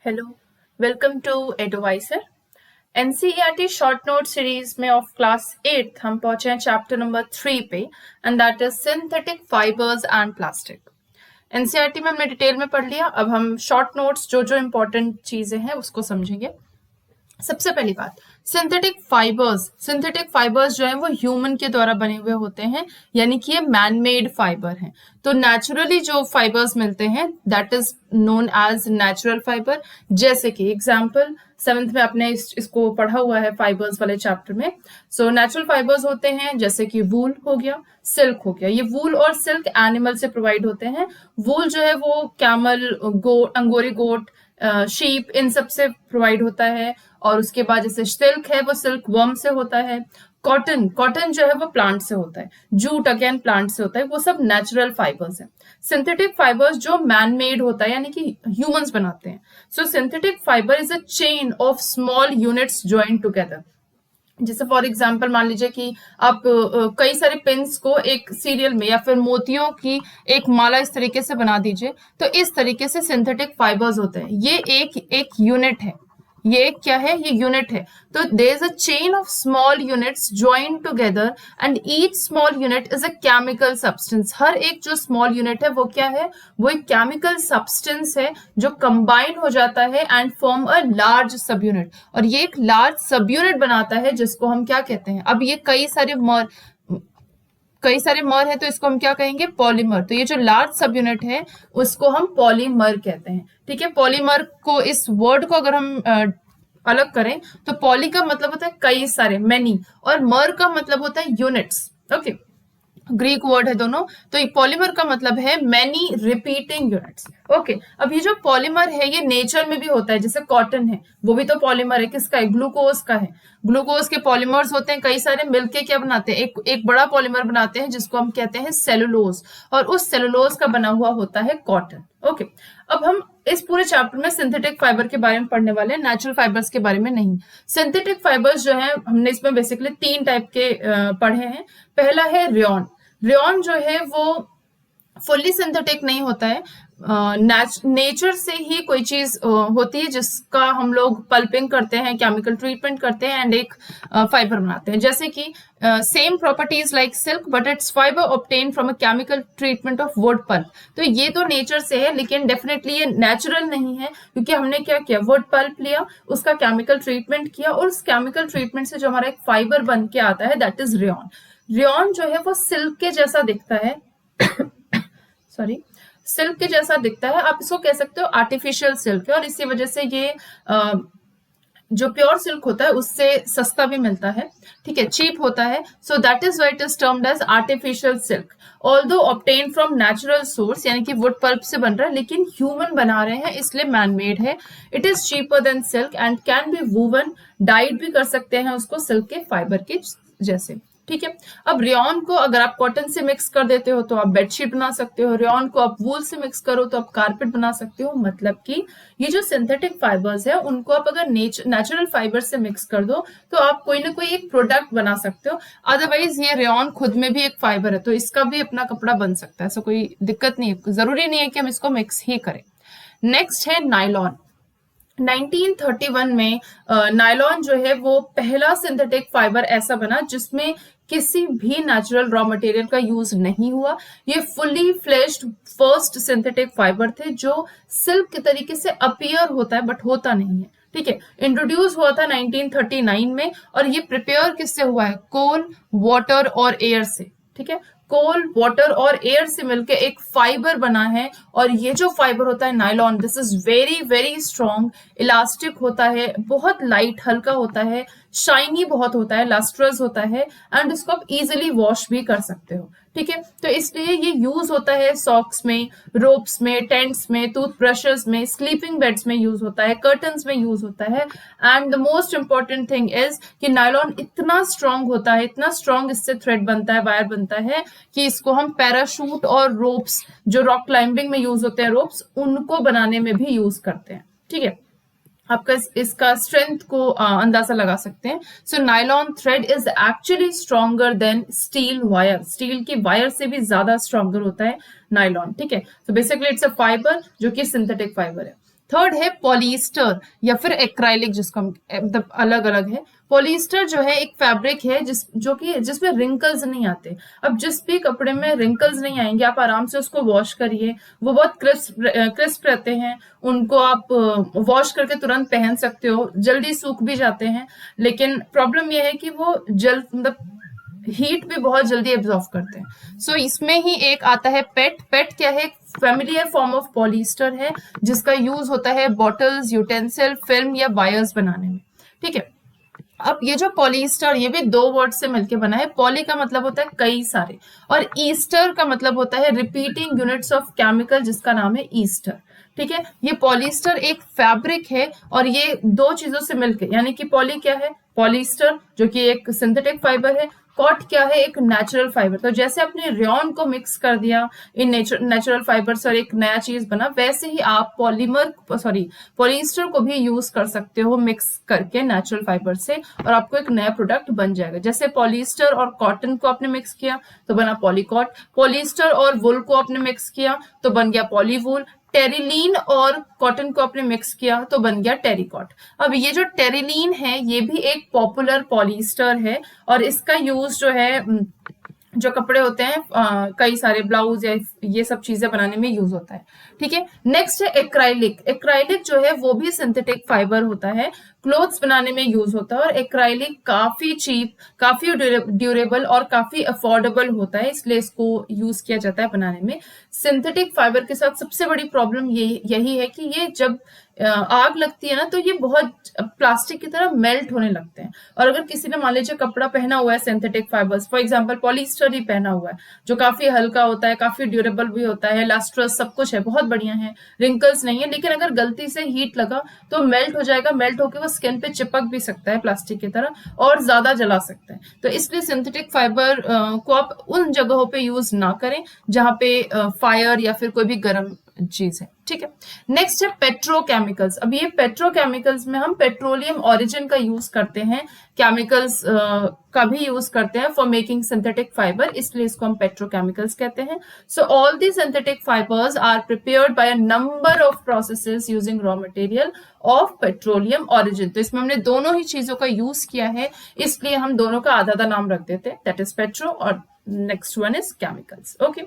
Hello, welcome to adviser. NCERT short note series में of class 8 हम पहुंचे हैं चैप्टर नंबर 3 पे and that is synthetic fibres and plastic. NCERT में हमने डिटेल में पढ़ लिया, अब हम शॉर्ट नोट्स जो जो इम्पोर्टेंट चीजें हैं उसको समझेंगे। सबसे पहली बात, सिंथेटिक फाइबर्स जो है वो ह्यूमन के द्वारा बने हुए होते हैं, यानी कि ये मैन मेड फाइबर हैं। तो नेचुरली जो फाइबर्स मिलते हैं that is known as natural fibre. जैसे कि एग्जांपल 7th में आपने इसको पढ़ा हुआ है फाइबर्स वाले चैप्टर में। सो नेचुरल फाइबर्स होते हैं जैसे कि वूल हो गया, सिल्क हो गया। ये वूल और सिल्क एनिमल से प्रोवाइड होते हैं। वूल जो है वो कैमल, गोट, अंगोरी गोट, शीप, इन सब से प्रोवाइड होता है। और उसके बाद जैसे सिल्क है वो सिल्क वर्म से होता है। कॉटन जो है वो प्लांट से होता है। जूट अगेन प्लांट से होता है। वो सब नेचुरल फाइबर्स हैं। सिंथेटिक फाइबर्स जो मैन मेड होता है यानी कि ह्यूमंस बनाते हैं। So synthetic fibre is a chain of small units joint together. जैसे फॉर एग्जाम्पल मान लीजिए कि आप कई सारे पिन्स को एक सीरियल में या फिर मोतियों की एक माला इस तरीके से बना दीजिए, तो इस तरीके से सिंथेटिक फाइबर्स होते हैं। ये एक यूनिट है। ये एक क्या है? ये यूनिट है। तो there is a chain of small units joint together and each small unit is a chemical substance. हर एक जो स्मॉल यूनिट है वो क्या है? वो एक केमिकल सब्सटेंस है जो कंबाइन हो जाता है एंड फॉर्म अ लार्ज सब यूनिट। और ये एक लार्ज सब यूनिट बनाता है जिसको हम क्या कहते हैं? अब ये कई सारे मर है तो इसको हम क्या कहेंगे? पॉलीमर। तो ये जो लार्ज सब यूनिट है उसको हम पॉलीमर कहते हैं। ठीक है, पॉलीमर को, इस वर्ड को अगर हम अलग करें तो पॉली का मतलब होता है कई सारे, मैनी, और मर का मतलब होता है यूनिट्स। ओके, ग्रीक वर्ड है दोनों। तो पॉलीमर का मतलब है मैनी रिपीटिंग यूनिट्स। ओके, अब ये जो पॉलीमर है ये नेचर में भी होता है। जैसे कॉटन है वो भी तो पॉलीमर है। किसका है? ग्लूकोज का है। ग्लूकोज के पॉलीमर्स होते हैं कई सारे, मिलके क्या बनाते हैं? एक बड़ा पॉलीमर बनाते हैं जिसको हम कहते हैं सेलुलोज, और उस सेलुलोज का बना हुआ होता है कॉटन। ओके, अब हम इस पूरे चैप्टर में सिंथेटिक फाइबर के बारे में पढ़ने वाले हैं, नेचुरल फाइबर्स के बारे में नहीं। सिंथेटिक फाइबर्स जो है हमने इसमें बेसिकली 3 टाइप के पढ़े हैं। पहला है रेयॉन। रेयॉन जो है वो फुल्ली सिंथेटिक नहीं होता है। नेचर से ही कोई चीज होती है जिसका हम लोग पल्पिंग करते हैं, केमिकल ट्रीटमेंट करते हैं एंड एक फाइबर बनाते हैं। जैसे कि same properties like silk but it's fibre obtain from a chemical treatment of wood pulp. तो ये तो नेचर से है लेकिन डेफिनेटली ये नेचुरल नहीं है, क्योंकि हमने क्या किया? वुड पल्प लिया, उसका केमिकल ट्रीटमेंट किया, और उस केमिकल ट्रीटमेंट से जो हमारा एक फाइबर बन के आता है दैट इज रेयॉन। रेयॉन जो है वो सिल्क के जैसा दिखता है सॉरी, सिल्क के जैसा दिखता है। आप इसको कह सकते हो आर्टिफिशियल सिल्क है, और इसी वजह से ये जो प्योर सिल्क होता है उससे सस्ता भी मिलता है। ठीक है, चीप होता है। So that is why it is termed as artificial silk. Although obtain from natural source, यानी कि वुड पल्प से बन रहा है, लेकिन ह्यूमन बना रहे हैं इसलिए मैन मेड है। It is cheaper than silk and can B woven, died भी कर सकते हैं उसको सिल्क के फाइबर के जैसे। ठीक है, अब रेयॉन को अगर आप कॉटन से मिक्स कर देते हो तो आप बेडशीट बना सकते हो। रेयॉन को आप वूल से मिक्स करो तो आप कारपेट बना सकते हो। मतलब कि ये जो सिंथेटिक फाइबर्स है उनको आप अगर नेचुरल फाइबर से मिक्स कर दो तो आप कोई ना कोई एक प्रोडक्ट बना सकते हो। अदरवाइज ये रेयॉन खुद में भी एक फाइबर है तो इसका भी अपना कपड़ा बन सकता है। ऐसा कोई दिक्कत नहीं है, जरूरी नहीं है कि हम इसको मिक्स ही करें। नेक्स्ट है नायलॉन। 1931 में नायलॉन जो है वो पहला सिंथेटिक फाइबर ऐसा बना जिसमें किसी भी नेचुरल रॉ मटेरियल का यूज नहीं हुआ। ये fully fleshed first synthetic fibre थे जो सिल्क के तरीके से अपीयर होता है बट होता नहीं है। ठीक है, इंट्रोड्यूस हुआ था 1939 में, और ये प्रिपेयर किससे हुआ है? कोल, वाटर और एयर से। ठीक है, कोल, वाटर और एयर से मिलकर एक फाइबर बना है, और ये जो फाइबर होता है nylon, this is very very strong, elastic होता है, बहुत लाइट हल्का होता है, शाइनी बहुत होता है, लस्ट्रस होता है, एंड इसको आप इजिली वॉश भी कर सकते हो। ठीक है, तो इसलिए ये यूज होता है सॉक्स में, रोप्स में, टेंट्स में, टूथब्रशेस में, स्लीपिंग बेड्स में यूज होता है, कर्टन्स में यूज होता है। And the most important thing is कि नायलॉन इतना स्ट्रांग होता है, इतना स्ट्रांग इससे थ्रेड बनता है, वायर बनता है, कि इसको हम पैराशूट और रोप्स, जो रॉक क्लाइंबिंग में यूज होते हैं रोप्स, उनको बनाने में भी यूज करते हैं। ठीक है, आपका इसका स्ट्रेंथ को अंदाजा लगा सकते हैं। So nylon thread is actually stronger than steel wire. Steel की वायर से भी ज्यादा स्ट्रॉन्गर होता है नायलॉन। ठीक है, तो बेसिकली इट्स अ फाइबर जो कि सिंथेटिक फाइबर है। थर्ड है पॉलिएस्टर या फिर एक्राइलिक, जिसको हम मतलब अलग अलग है। पॉलिएस्टर जो है एक फैब्रिक है जिसमें रिंकल्स नहीं आते। अब जिस भी कपड़े में रिंकल्स नहीं आएंगे, आप आराम से उसको वॉश करिए, वो बहुत क्रिस्प रहते हैं, उनको आप वॉश करके तुरंत पहन सकते हो, जल्दी सूख भी जाते हैं। लेकिन प्रॉब्लम ये है कि वो मतलब हीट भी बहुत जल्दी एब्जॉर्व करते हैं। सो इसमें ही एक आता है पेट। पेट क्या है? फेमिलियर फॉर्म ऑफ पॉलिएस्टर है, जिसका यूज होता है बॉटल्स, यूटेंसिल, फिल्म या वायर्स बनाने में। ठीक है। अब ये जो पॉलिएस्टर, ये भी दो वर्ड से मिलकर बना है। पॉली का मतलब होता है कई सारे, और ईस्टर का मतलब होता है रिपीटिंग यूनिट्स ऑफ केमिकल, जिसका नाम है ईस्टर। ठीक है। ये पॉलिएस्टर एक फैब्रिक है, और ये दो चीजों से मिलकर, यानी कि पॉली क्या है? पॉलिएस्टर जो कि एक सिंथेटिक फाइबर है, कॉट क्या है? एक नेचुरल फाइबर। तो जैसे आपने रेयन को मिक्स कर दिया इन नेचुरल फाइबर्स और एक नया चीज बना, वैसे ही आप पॉलिएस्टर को भी यूज कर सकते हो मिक्स करके नेचुरल फाइबर से, और आपको एक नया प्रोडक्ट बन जाएगा। जैसे पॉलिएस्टर और कॉटन को आपने मिक्स किया तो बना पॉलीकॉट, पॉलिएस्टर और वुल को आपने मिक्स किया तो बन गया पॉलीवूल, टेरिलीन और कॉटन को आपने मिक्स किया तो बन गया टेरिकॉट। अब ये जो टेरिलीन है, ये भी एक पॉपुलर पॉलिएस्टर है, और इसका यूज जो है जो कपड़े होते हैं कई सारे ब्लाउज या ये सब चीजें बनाने में यूज होता है। ठीक है। नेक्स्ट है एक्राइलिक। एक्राइलिक जो है वो भी सिंथेटिक फाइबर होता है, क्लोथ्स बनाने में यूज होता है, और एक्राइलिक काफी चीप, काफी ड्यूरेबल और काफी अफोर्डेबल होता है, इसलिए इसको यूज किया जाता है बनाने में। सिंथेटिक फाइबर के साथ सबसे बड़ी प्रॉब्लम यही है कि ये जब आग लगती है ना, तो ये बहुत प्लास्टिक की तरह मेल्ट होने लगते हैं। और अगर किसी ने मान लीजिए कपड़ा पहना हुआ है synthetic fibres, for example polyester ही पहना हुआ है, जो काफी हल्का होता है, काफी ड्यूरेबल भी होता है, लस्ट्रस सब कुछ है, बहुत बढ़िया है, रिंकल्स नहीं है, लेकिन अगर गलती से हीट लगा तो मेल्ट हो जाएगा, मेल्ट होकर वो स्किन पे चिपक भी सकता है प्लास्टिक की तरह, और ज्यादा जला सकता है। तो इसलिए सिंथेटिक फाइबर को आप उन जगहों पे यूज ना करें जहां पे फायर या फिर कोई भी गर्म चीज है। ठीक है। नेक्स्ट है पेट्रोकेमिकल्स। अब ये पेट्रोकेमिकल्स में हम पेट्रोलियम ओरिजिन का यूज करते हैं, केमिकल्स का भी यूज करते हैं फॉर मेकिंग सिंथेटिक फाइबर, इसलिए इसको हम पेट्रोकेमिकल्स कहते हैं। So all the synthetic fibres are prepared by a number of processes using raw material of petroleum origin. तो इसमें हमने दोनों ही चीजों का यूज किया है, इसलिए हम दोनों का आधा आधा नाम रख देते हैं, दैट इज पेट्रो और next one is chemicals. Okay.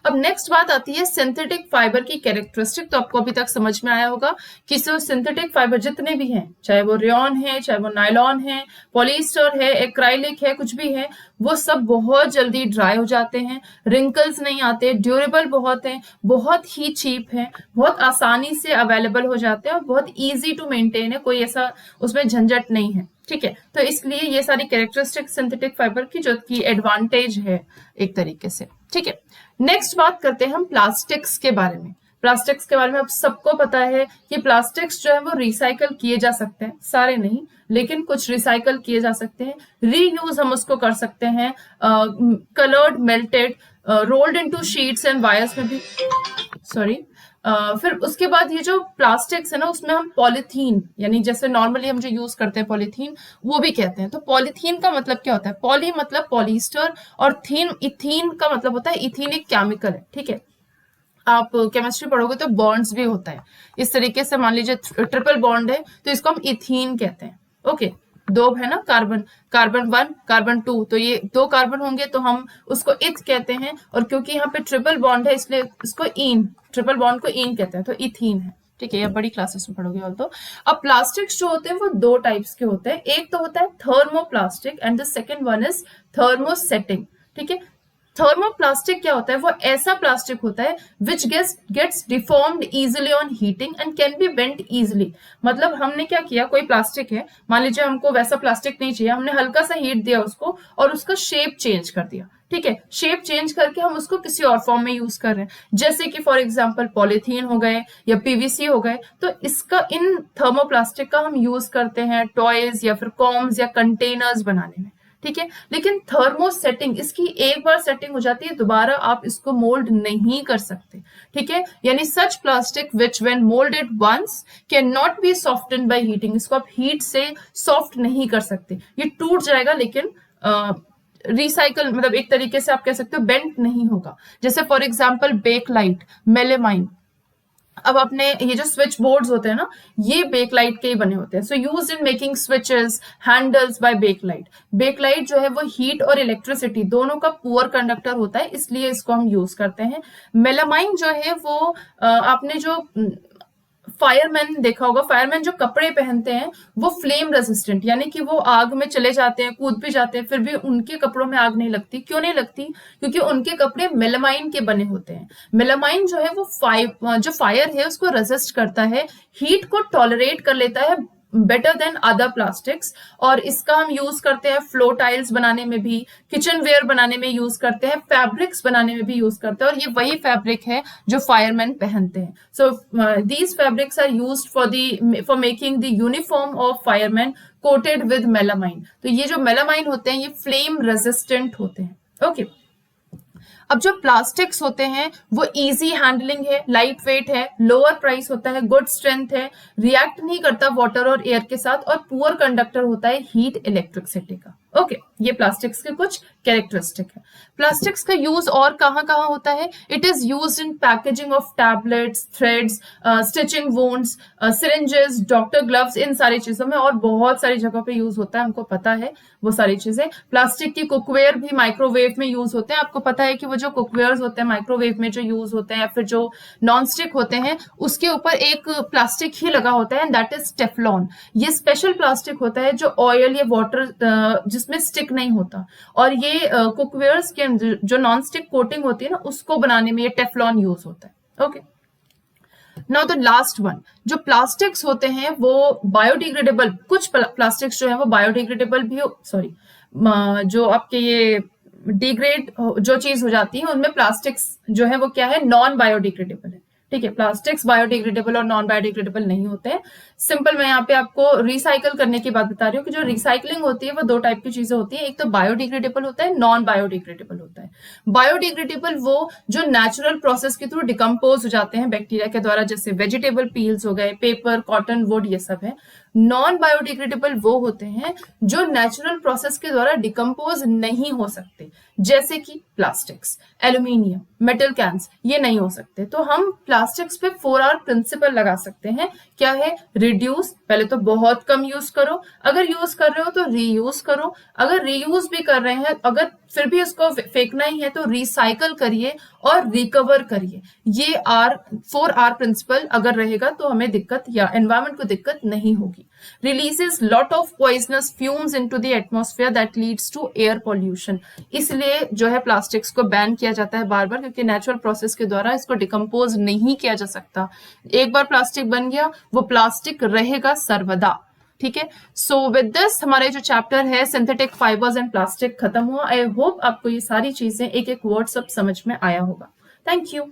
अब नेक्स्ट बात आती है सिंथेटिक फाइबर की कैरेक्टरिस्टिक। तो आपको अभी तक समझ में आया होगा कि जो सिंथेटिक फाइबर जितने भी हैं, चाहे वो रेयन है, चाहे वो नायलॉन है, पॉलिएस्टर है, एक्राइलिक है, कुछ भी है, वो सब बहुत जल्दी ड्राई हो जाते हैं, रिंकल्स नहीं आते, ड्यूरेबल बहुत है, बहुत ही चीप है, बहुत आसानी से अवेलेबल हो जाते हैं, और बहुत ईजी टू मेंटेन है, कोई ऐसा उसमें झंझट नहीं है। ठीक है। तो इसलिए ये सारी कैरेक्टरिस्टिक सिंथेटिक फाइबर की जो की एडवांटेज है एक तरीके से। ठीक है। नेक्स्ट बात करते हैं हम प्लास्टिक्स के बारे में। प्लास्टिक्स के बारे में अब सबको पता है कि प्लास्टिक्स जो है वो रिसाइकल किए जा सकते हैं, सारे नहीं, लेकिन कुछ रिसाइकल किए जा सकते हैं, रीयूज हम उसको कर सकते हैं, coloured, melted, rolled into sheets and wires में भी, सॉरी। फिर उसके बाद ये जो प्लास्टिक्स है ना, उसमें हम पॉलीथीन, यानी जैसे नॉर्मली हम जो यूज करते हैं पॉलीथीन, वो भी कहते हैं। तो पॉलीथीन का मतलब क्या होता है? पॉली मतलब पॉलिएस्टर, और थीन, इथीन का मतलब होता है, इथीन एक केमिकल है। ठीक है। आप केमिस्ट्री पढ़ोगे तो बॉन्ड्स भी होता है इस तरीके से, मान लीजिए ट्रिपल बॉन्ड है तो इसको हम इथीन कहते हैं। ओके। दो है ना कार्बन, कार्बन 1, कार्बन 2, तो ये दो कार्बन होंगे तो हम उसको इथ कहते हैं, और क्योंकि यहाँ पे ट्रिपल बॉन्ड है इसलिए इसको इन, ट्रिपल बॉन्ड को इन कहते हैं, तो इथीन है। ठीक है। ये बड़ी क्लासेस में पढ़ोगे। तो अब प्लास्टिक्स जो होते हैं वो दो टाइप्स के होते हैं। एक तो होता है thermoplastic and the second one is thermosetting. ठीक है। थर्मोप्लास्टिक क्या होता है? वो ऐसा प्लास्टिक होता है which gets deformed easily on heating and can be bent easily. मतलब हमने क्या किया, कोई प्लास्टिक है, मान लीजिए हमको वैसा प्लास्टिक नहीं चाहिए, हमने हल्का सा हीट दिया उसको और उसका शेप चेंज कर दिया। ठीक है। शेप चेंज करके हम उसको किसी और फॉर्म में यूज कर रहे हैं, जैसे कि फॉर एग्जांपल पॉलीथीन हो गए या पीवीसी हो गए, तो इसका, इन थर्मोप्लास्टिक का हम यूज करते हैं टॉयज या फिर कॉम्स या कंटेनर्स बनाने में। ठीक है। लेकिन थर्मोसेटिंग, इसकी एक बार सेटिंग हो जाती है, दोबारा आप इसको मोल्ड नहीं कर सकते। ठीक है। यानी such plastic which when moulded once can not be soften by heating, इसको आप हीट से सॉफ्ट नहीं कर सकते, ये टूट जाएगा, लेकिन रिसाइकल मतलब एक तरीके से आप कह सकते हो बेंट नहीं होगा। जैसे फॉर एग्जाम्पल बेकलाइट, मेलेमाइन, अब अपने ये जो स्विच बोर्ड्स होते हैं ना, ये बेकलाइट के ही बने होते हैं। So use in making switches handles by Bakelite. Bakelite जो है वो हीट और इलेक्ट्रिसिटी दोनों का पुअर कंडक्टर होता है, इसलिए इसको हम यूज करते हैं। मेलामाइन जो है वो आपने जो फायरमैन देखा होगा, फायरमैन जो कपड़े पहनते हैं वो फ्लेम रेजिस्टेंट, यानी कि वो आग में चले जाते हैं, कूद भी जाते हैं, फिर भी उनके कपड़ों में आग नहीं लगती। क्यों नहीं लगती? क्योंकि उनके कपड़े मेलामाइन के बने होते हैं। मेलामाइन जो है वो जो फायर है उसको रेजिस्ट करता है, हीट को टॉलरेट कर लेता है बेटर देन अदर प्लास्टिक्स। और इसका हम यूज करते हैं फ्लो टाइल्स बनाने में भी, किचन वेयर बनाने में यूज करते हैं, फैब्रिक्स बनाने में भी यूज करते हैं। और ये वही फैब्रिक है जो फायरमैन पहनते हैं। So these fabrics are used for making the uniform of fireman coated with melamine. तो ये जो मेलामाइन होते हैं ये फ्लेम रेजिस्टेंट होते हैं। ओके अब जो प्लास्टिक्स होते हैं वो इजी हैंडलिंग है, लाइट वेट है, लोअर प्राइस होता है, गुड स्ट्रेंथ है, रिएक्ट नहीं करता वाटर और एयर के साथ, और पुअर कंडक्टर होता है हीट इलेक्ट्रिसिटी का। ओके ये प्लास्टिक्स के कुछ कैरेक्टरिस्टिक है। प्लास्टिक्स का यूज और कहाँ कहाँ होता है? It is used in packaging of tablets, threads, stitching wounds, syringes, doctor gloves, इन सारी चीजों में, और बहुत सारी जगह पे यूज होता है, हमको पता है वो सारी चीजें। प्लास्टिक की कुकवेयर भी माइक्रोवेव में यूज होते हैं। आपको पता है कि वो जो कुकवेयर होते हैं माइक्रोवेव में जो यूज होते हैं, या फिर जो नॉन स्टिक होते हैं, उसके ऊपर एक प्लास्टिक ही लगा होता है, दैट इज टेफ्लॉन। ये स्पेशल प्लास्टिक होता है जो ऑयल या वाटर जिसमें स्टिक नहीं होता, और ये कुकवेयर्स के जो नॉन स्टिक कोटिंग होती है ना, उसको बनाने में ये टेफ्लॉन यूज होता है। Okay now the last one, जो प्लास्टिक्स होते हैं वो बायोडिग्रेडेबल, कुछ प्लास्टिक्स जो है वो बायोडिग्रेडेबल भी सॉरी जो आपके ये डिग्रेड जो चीज हो जाती है उनमें प्लास्टिक्स जो है वो क्या है, नॉन बायोडिग्रेडेबल है। ठीक है, प्लास्टिक्स बायोडिग्रेडेबल और नॉन बायोडिग्रेडेबल नहीं होते हैं। सिंपल मैं यहाँ पे आपको रिसाइकल करने की बात बता रही हूँ कि जो रिसाइकलिंग होती है वो दो टाइप की चीजें होती है, एक तो बायोडिग्रेडेबल होता है, नॉन बायोडिग्रेडेबल होता है। बायोडिग्रेडेबल वो जो नेचुरल प्रोसेस के थ्रू डिकम्पोज हो जाते हैं बैक्टीरिया के द्वारा, जैसे वेजिटेबल पील्स हो गए, पेपर, कॉटन, वुड, ये सब है। नॉन बायोडिग्रेडेबल वो होते हैं जो नेचुरल प्रोसेस के द्वारा डिकम्पोज नहीं हो सकते, जैसे कि प्लास्टिक्स, एल्यूमिनियम, मेटल कैंस, ये नहीं हो सकते। तो हम प्लास्टिक्स पे 4R प्रिंसिपल लगा सकते हैं। क्या है? रिड्यूस, पहले तो बहुत कम यूज करो, अगर यूज कर रहे हो तो रीयूज करो, अगर रीयूज भी कर रहे हैं, अगर फिर भी उसको फेंकना ही है तो रिसाइकल करिए और रिकवर करिए। ये 4R प्रिंसिपल अगर रहेगा तो हमें दिक्कत या एनवायरमेंट को दिक्कत नहीं होगी। Releases lot of poisonous fumes into the atmosphere that leads to air pollution. इसलिए जो है प्लास्टिक्स को बैन किया जाता है बार बार, क्योंकि नेचुरल प्रोसेस के द्वारा इसको डिकम्पोज नहीं किया जा सकता। एक बार प्लास्टिक बन गया वो प्लास्टिक रहेगा सर्वदा। ठीक है, सो विद दिस हमारे जो चैप्टर है सिंथेटिक फाइबर्स एंड प्लास्टिक खत्म हुआ। आई होप आपको ये सारी चीजें एक एक वर्ड सब समझ में आया होगा। Thank you.